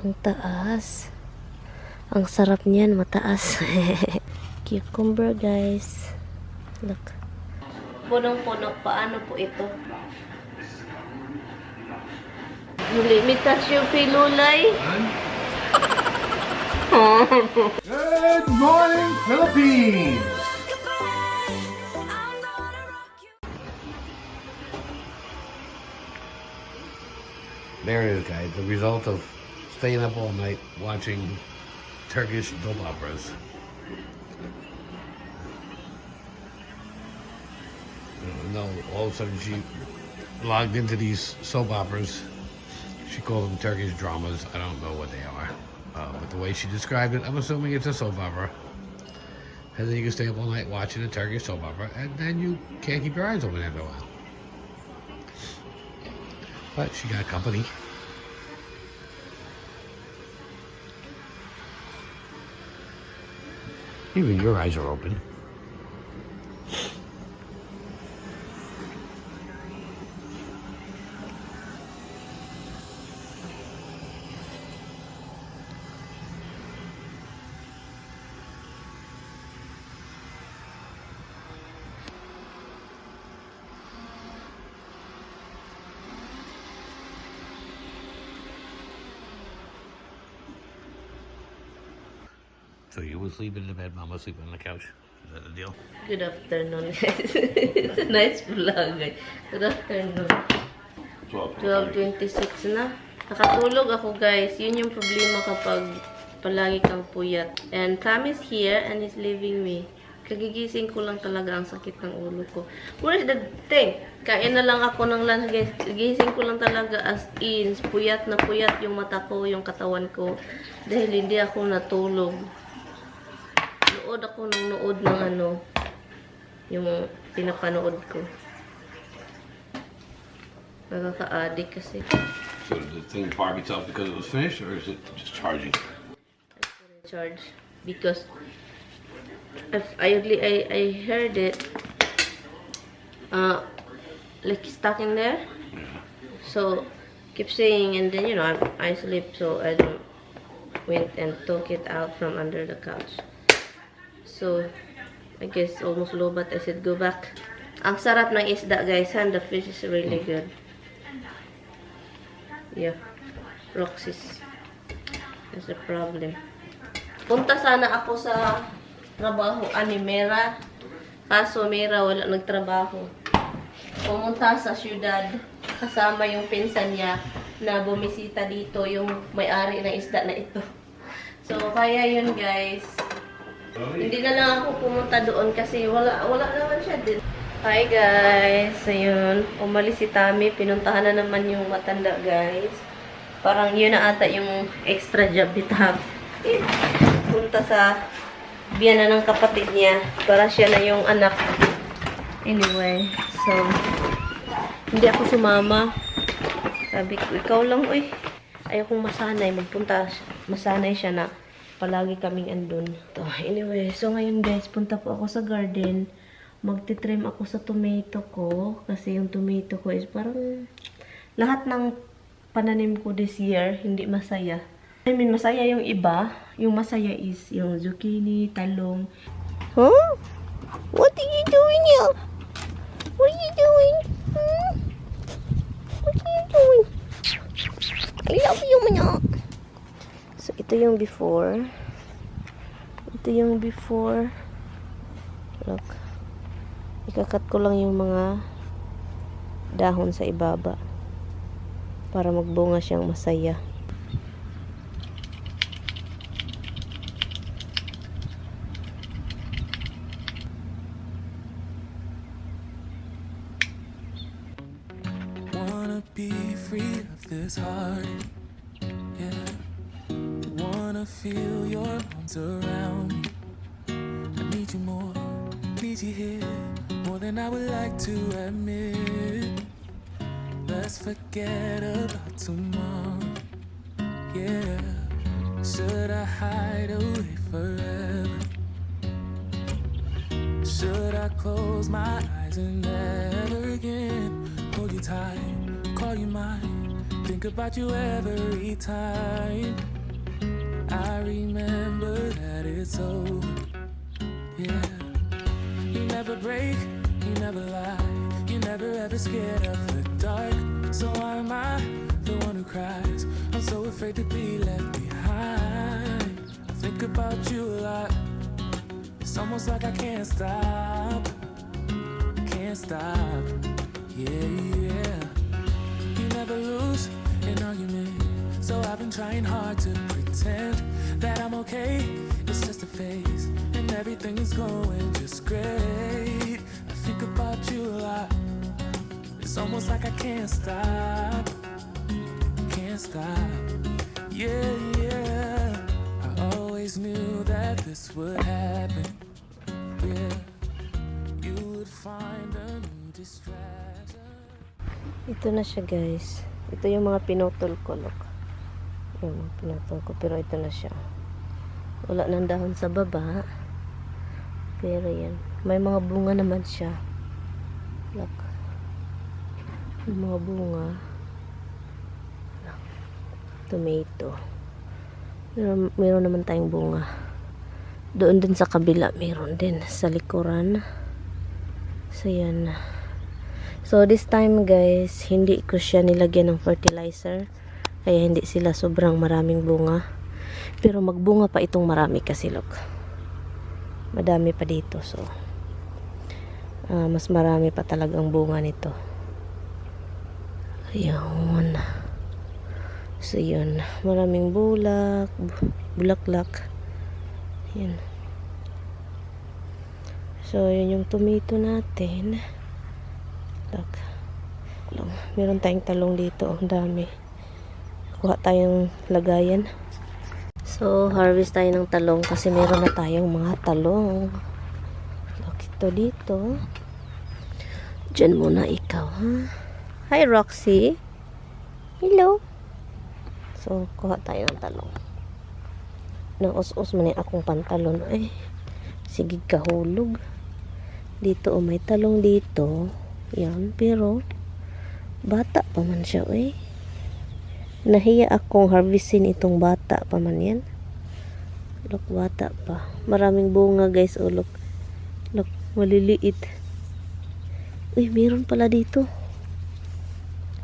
Ang taas. Ang sarap niyan, mataas. Cucumber, guys. Look. Punong-puno. Paano po ito? Limitas yung Gulay. Good morning, Philippines! There it is, guys. The result of staying up all night watching Turkish soap operas. No, all of a sudden she logged into these soap operas. She called them Turkish dramas. I don't know what they are. But the way she described it, I'm assuming it's a soap opera. And then you can stay up all night watching a Turkish soap opera, and then you can't keep your eyes open after a while. But she got company. Even your eyes are open. So you were sleeping in the bed, Mama sleeping on the couch. Is that the deal? Good afternoon, guys. It's a nice vlog, guys. Good afternoon. 12:26 na. Nakatulog ako, guys. Yun yung problema kapag palagi kang puyat. And Cam is here and he's leaving me. Kagigising ko lang talaga, ang sakit ng ulo ko. What is the thing? Kain na lang ako ng lunch, guys. Gising ko lang talaga as in. Puyat na puyat yung mata ko, yung katawan ko. Dahil hindi ako natulog. Nood ako ng nood ng yung pinapanood ko. Nakaka-addict kasi. So did the thing park itself because it was finished, or is it just charging? Charge. Because if I heard it like stuck in there. Yeah. So keep saying, and then I sleep, so I don't went and took it out from under the couch. So I guess almost low, but I said go back. Ang sarap ng isda, guys, and the fish is really good. Yeah, Roxy's. That's the problem. Punta sana ako sa trabaho ni Mera. Kaso Mera wala nagtrabaho. Pumunta sa syudad kasama yung pinsan niya na bumisita dito, yung may-ari ng isda na ito. So kaya yun, guys. Hindi na lang ako pumunta doon kasi wala naman siya din. Hi guys, ayun, umalis si Tami, pinuntahan na naman yung matanda, guys. Parang yun na ata yung extra job ni Tami. Punta sa biyana ng kapatid niya para siya na yung anak. Anyway, so hindi ako sumama. Sabi ko, ikaw lang, uy. Ayokong masanay, masanay siya na palagi kaming andun. So, anyway, so ngayon, guys, punta po ako sa garden. Magtitrim ako sa tomato ko. Kasi yung tomato ko is parang lahat ng pananim ko this year, hindi masaya. I mean, masaya yung iba. Yung masaya is yung zucchini, talong. Huh? What are you doing here? What are you doing? Hmm? What are you doing? I love you, manyak. So, ito yung before. Ito yung before. Look. Ikakat ko lang yung mga dahon sa ibaba. Para magbunga siyang masaya. Wanna be free of this heart. Yeah. Wanna feel your arms around me. I need you more, need you here, more than I would like to admit. Let's forget about tomorrow. Yeah. Should I hide away forever? Should I close my eyes and never again hold you tight, call you mine, Think about you every time. I remember that it's over. Yeah. You never break, you never lie. You never ever scared of the dark. So why am I the one who cries? I'm so afraid to be left behind. I think about you a lot. It's almost like I can't stop. Can't stop. Yeah, yeah. You never lose an argument. So I've been trying hard to pretend that I'm okay. It's just a phase, and everything is going just great. I think about you a lot. It's almost like I can't stop. Can't stop. Yeah, yeah. I always knew that this would happen. Yeah. You would find a new distraction. Ito na siya, guys. Ito yung mga pinutol ko, look. Yung mga pinutol ko, pero ito na siya. Wala nang dahon sa baba. Pero yan. May mga bunga naman siya. Look. Yung mga bunga. Look. Tomato. Meron naman tayong bunga. Doon din sa kabila, meron din. Sa likuran. So, yan. So, this time, guys, hindi ko siya nilagyan ng fertilizer. Kaya hindi sila sobrang maraming bunga. Pero magbunga pa itong marami kasi, look. Madami pa dito. So, mas marami pa talagang bunga nito. Ayun. So, yun. Maraming bulaklak. Yan. So, yun yung tomato natin. Look. Meron tayong talong dito. Ang dami. Kuha tayong lagayan. So, harvest tayo ng talong kasi meron na tayong mga talong. Look, ito dito. Diyan muna ikaw, ha? Hi, Roxy. Hello. So, kuha tayo ng talong. Naus-us man yung akong pantalon. Ay, sige kahulog. Dito, may talong dito. Yan, pero bata pa man siya, eh. Nahiya akong harvestin itong bata pa man yan. Look, bata pa. Maraming bunga, guys. Oh, look. Look, maliliit. Uy, meron pala dito.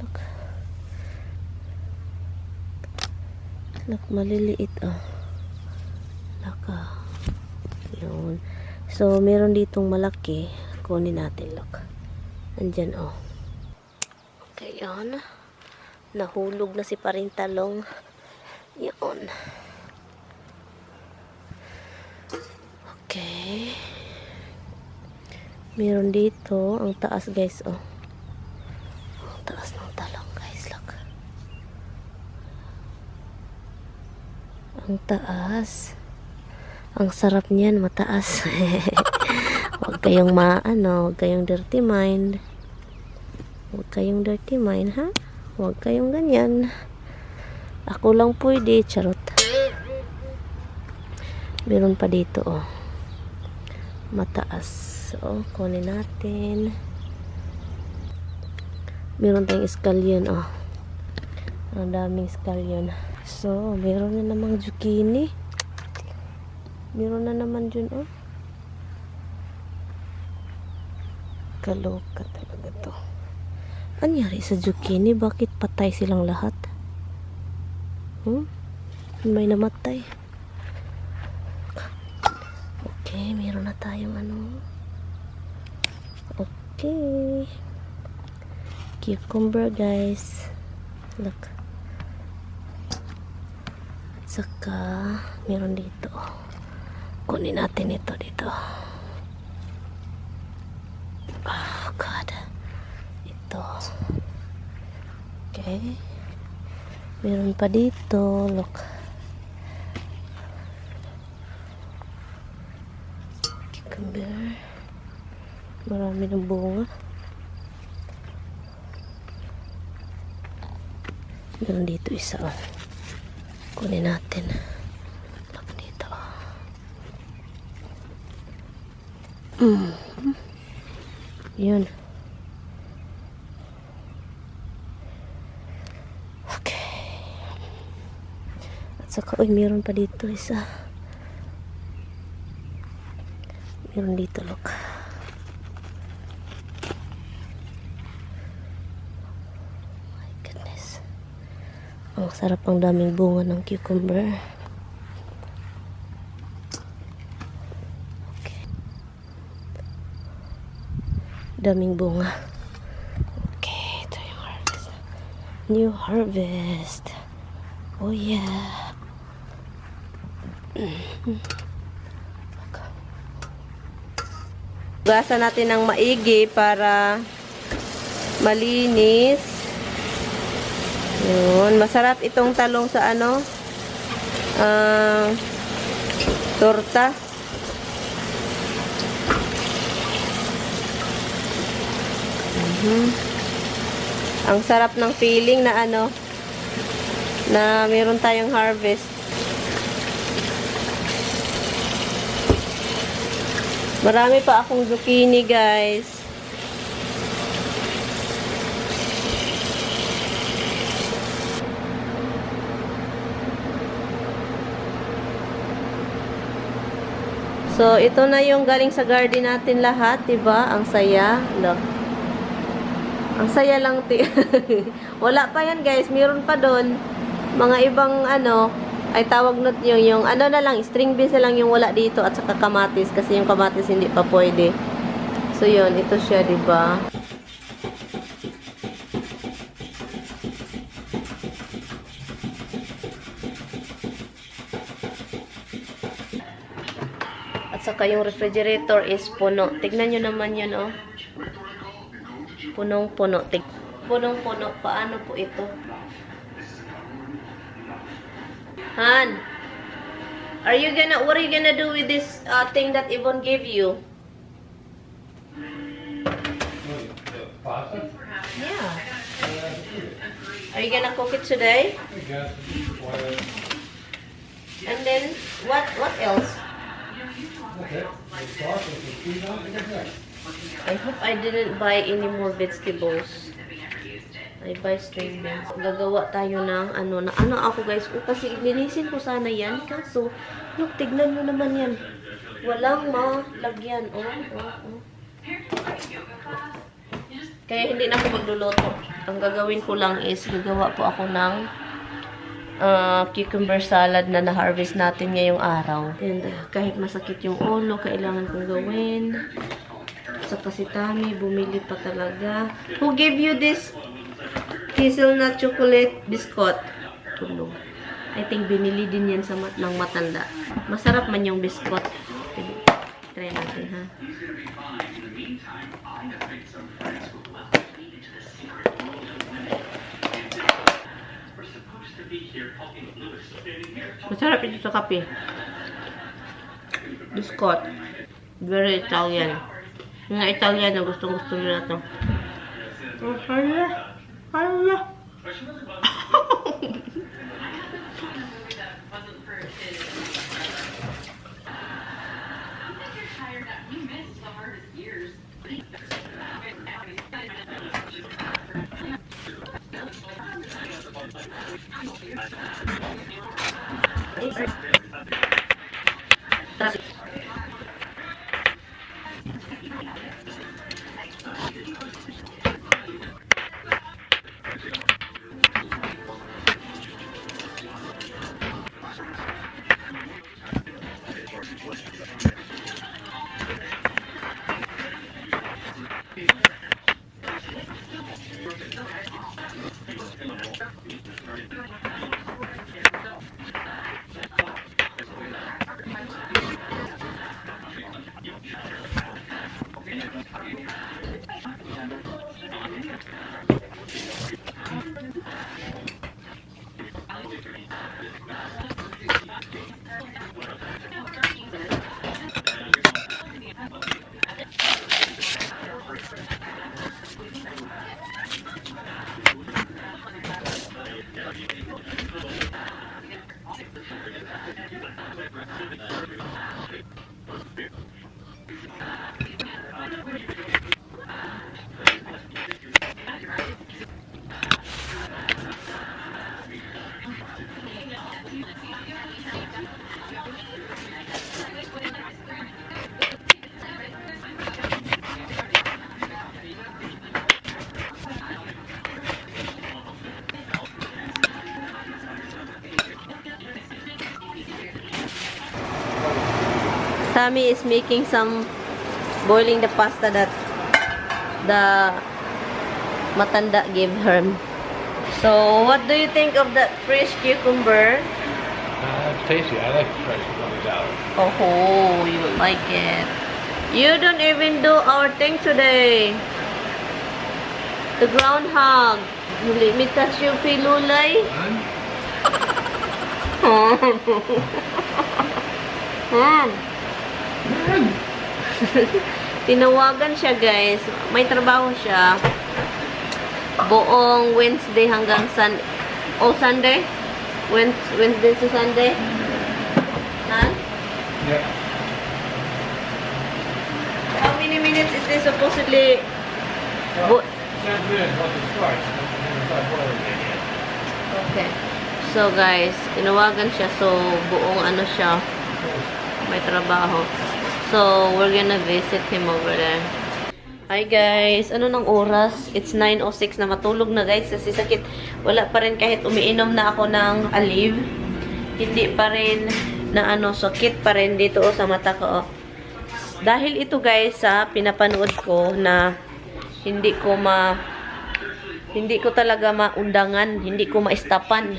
Look. Look, maliliit, oh. Look, ah. Yun. So, meron ditong malaki. Kunin natin, look. Andyan, oh. Okay, yun. Nahulog na si paring talong. Yun. Okay. Meron dito. Ang taas, guys, oh. Ang taas ng talong, guys. Look. Ang taas. Ang sarap niyan, mataas. Huwag kayong huwag kayong dirty mind. Huwag kayong dirty mind, ha? Huwag kayong ganyan. Ako lang pwede, charot. Meron pa dito, oh. Mataas. So, kunin natin. Meron tayong scallion, oh. Ang daming scallion. So, meron na namang zucchini. Meron na naman dyan, oh. Kaloka talaga to. Anyari sa zucchini? Bakit patay silang lahat? May namatay. Okay, meron na tayong ano. Okay. Cucumber, guys. Look. At saka, meron dito. Kunin natin ito dito. Oh, God. Ito. Okay. Meron pa dito. Look. Cucumber. Marami ng bunga. Meron dito isa. Kunin natin. Look dito. Yun. Saka, uy, meron pa dito isa. Meron dito, look. My goodness. Ang sarap, ang daming bunga ng cucumber. Okay. Daming bunga. Okay, ito yung harvest. New harvest. Oh yeah. Hugasan natin ng maigi para malinis. Yun. Masarap itong talong sa ano? Torta. Ang sarap ng feeling na ano, na meron tayong harvest. Marami pa akong zucchini, guys. So, ito na yung galing sa garden natin lahat, diba? Ang saya. Look. Ang saya lang. Wala pa yan, guys. Meron pa doon. Mga ibang ano, ay tawag not yung ano na lang, string beans na lang yung wala dito at saka kamatis kasi yung kamatis hindi pa pwede. So yun, ito siya, diba? At saka yung refrigerator is puno. Tignan nyo naman yun, oh. Punong-puno. Punong-puno. Paano po ito? Han, what are you gonna do with this thing that Yvonne gave you? Pasta? Yeah. Are you gonna cook it today? I guess. And then, what else? Okay. I hope I didn't buy any more vegetables. I buy string beans. Gagawa tayo ng ano ako, guys. Kasi nilisin ko sana yan. Kaso, look, tignan nyo naman yan. Walang malagyan. Oh. Kaya hindi na ako magluluto. Ang gagawin ko lang is, gagawa po ako ng cucumber salad na na-harvest natin ngayong araw. And kahit masakit yung ulo, kailangan kong gawin. Sa kasi Tami, bumili pa talaga. Who gave you this hazelnut chocolate biscuit? Tulong. I think binili din yan sa ng matanda. Masarap man yung biscuit. Try natin, ha? Masarap ito sa kape. Biscuit. Very Italian. Mga Italian na gustong-gusto nila ito. Hala. Tammy is making some boiling the pasta that the matanda gave her. So, what do you think of that fresh cucumber? It's tasty. I like the fresh cucumbers out. Oh, you like it. You don't even do our thing today. The groundhog. You let me touch your Gulay. Tinawagan siya, guys. May trabaho siya. Buong Wednesday hanggang Sunday? Wednesday to Sunday? Huh? Yeah. How many minutes is this supposedly? 7 minutes once it starts. Start boiling again. Okay. So, guys, tinawagan siya. So, buong ano siya. May trabaho. So, we're gonna visit him over there. Hi guys, ano ng oras? It's 9:06 na, matulog na guys kasi sakit. Wala pa rin kahit umiinom na ako ng Aleve. Hindi pa rin na ano, sakit pa rin dito sa mata ko. Dahil ito guys sa pinapanood ko na hindi ko talaga maundangan, hindi ko maistapan.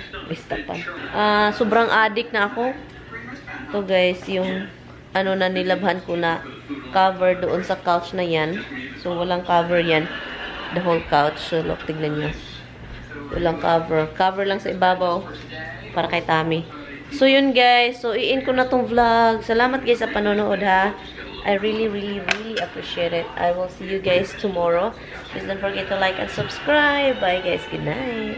Sobrang addict na ako. Ito guys, yung ano na nilabhan ko na cover doon sa couch na yan. So, walang cover yan. The whole couch. So, look, tignan nyo. Walang cover. Cover lang sa ibabaw. Para kay Tammy. So, yun guys. So, i-end ko na tong vlog. Salamat guys sa panonood ha. I really appreciate it. I will see you guys tomorrow. Please don't forget to like and subscribe. Bye guys. Good night.